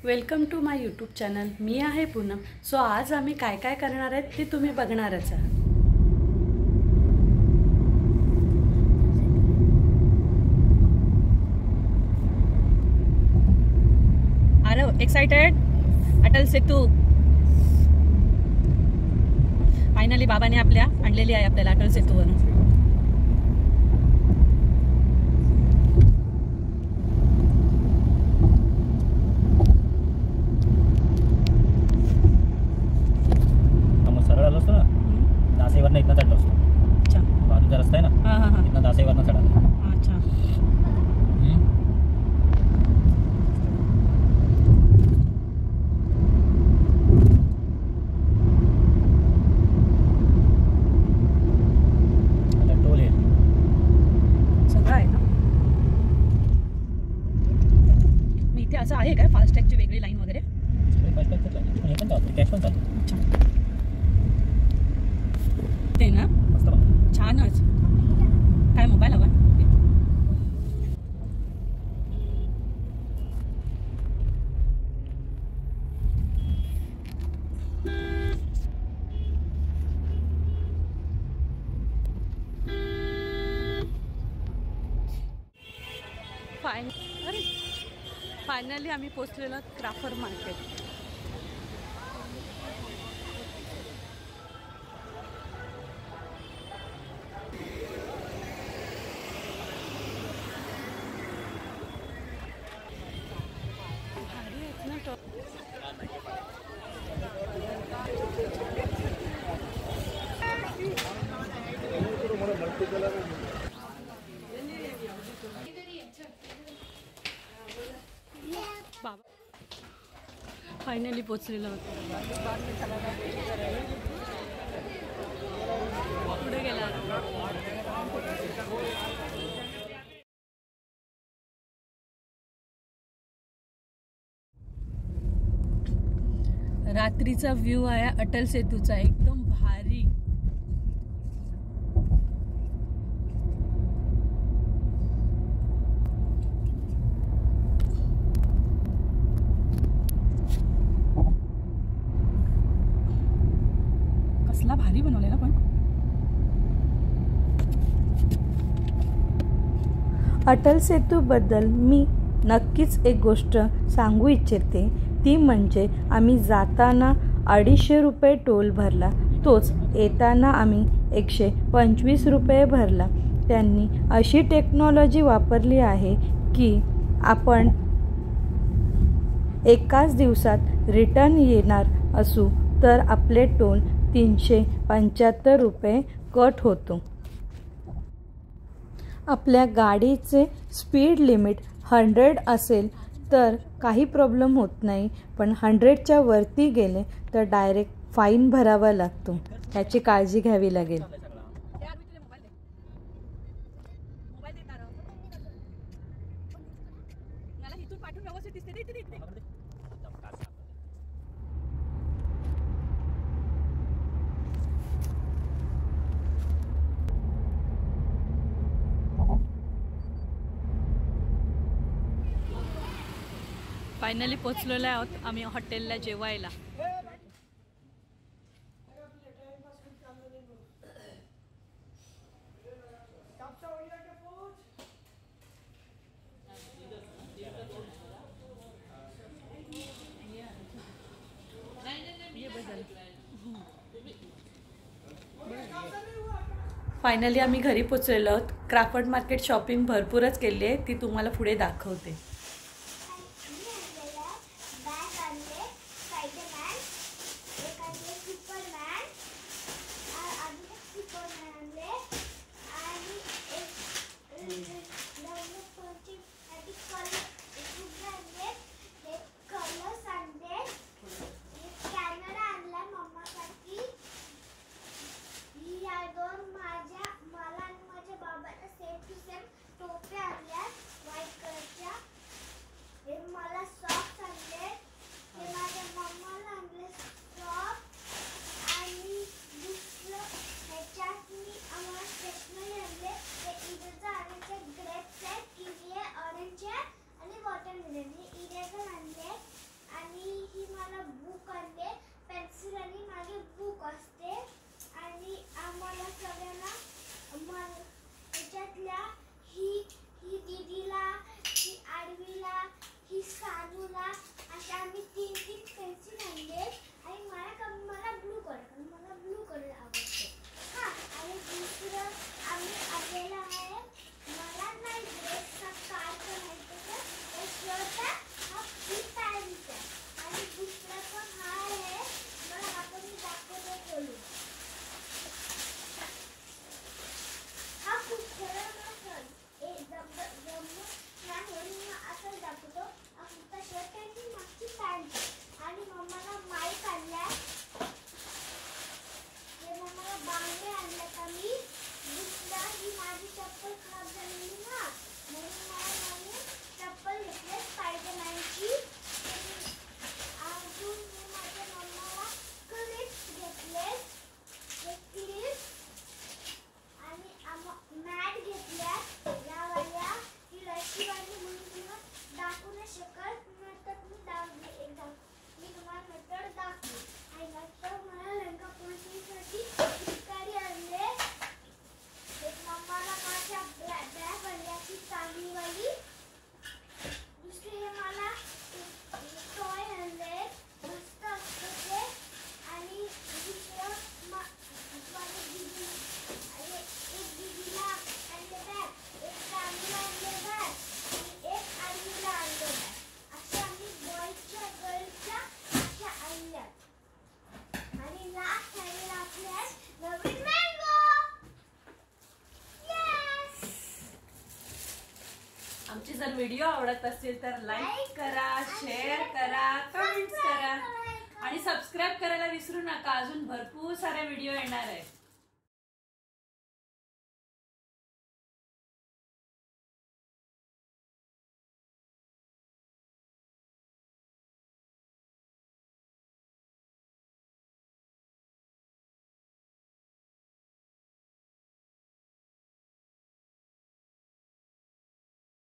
Welcome to my YouTube channel. मी आहे Poonam. So आज आम्ही काय काय करणार आहेत ते तुम्ही बघणारच आहात। आरव एक्साइटेड? अटल सेतू फायनली बाबाने आपल्या आणलेली आहे आपल्याला अटल सेतूवर। दासेवरनं इतना चढलो असतो। अच्छा, बाजूचा रस्ता आहे ना, हां हां हां, इतना दासेवरनं चढाला। अच्छा। आता टोल आहे सगळं आहे ना। मी इथे असं आहे काय फास्टॅगची वेगळी लाईन वगैरे? सगळे फास्टॅगचं चालू, पण हे पण चालू, कॅश पण चालू। अच्छा, ते ना मस्त बघा, छानच। काय मोबाईल हवा? फायनली आम्ही पोहोचलेलो क्राफ्टर मार्केट। बाबा फायनली पोचलेलो होतो। पुढे गेला रात्रीचा व्ह्यू आहे अटल सेतूचा, एकदम भारी। कसला भारी बनवलेला पण। अटल सेतूबद्दल मी नक्कीच एक गोष्ट सांगू इच्छिते, ती म्हणजे आम्ही जाताना 250 रुपये टोल भरला, तोच येताना आम्ही 125 रुपये भरला। त्यांनी अशी टेक्नॉलॉजी वापरली आहे की आपण एकाच दिवसात रिटर्न येणार असू तर आपले टोल 375 रुपये कट होतो। आपल्या गाडीचे स्पीड लिमिट 100 असेल तर काही प्रॉब्लेम होत नाही, पण 100च्या वरती गेले तर डायरेक्ट फाईन भरावा लागतो। त्याची काळजी घ्यावी लागेल। फायनली पोचलेलो आहोत आम्ही हॉटेलला जेवायला। फायनली आम्ही घरी पोचलेलो आहोत। क्राफ्टर मार्केट शॉपिंग भरपूरच केली आहे, ती तुम्हाला पुढे दाखवते। मला आणि माझ्या बाबाला सेम टू सेम टोप्या आणल्या व्हाईट कलरच्या। व्हिडिओ आवडत असेल तर लाईक करा, शेअर करा, कमेंट्स करा आणि सबस्क्राईब करायला विसरू नका. अजून भरपूर सारे व्हिडिओ येणार आहे.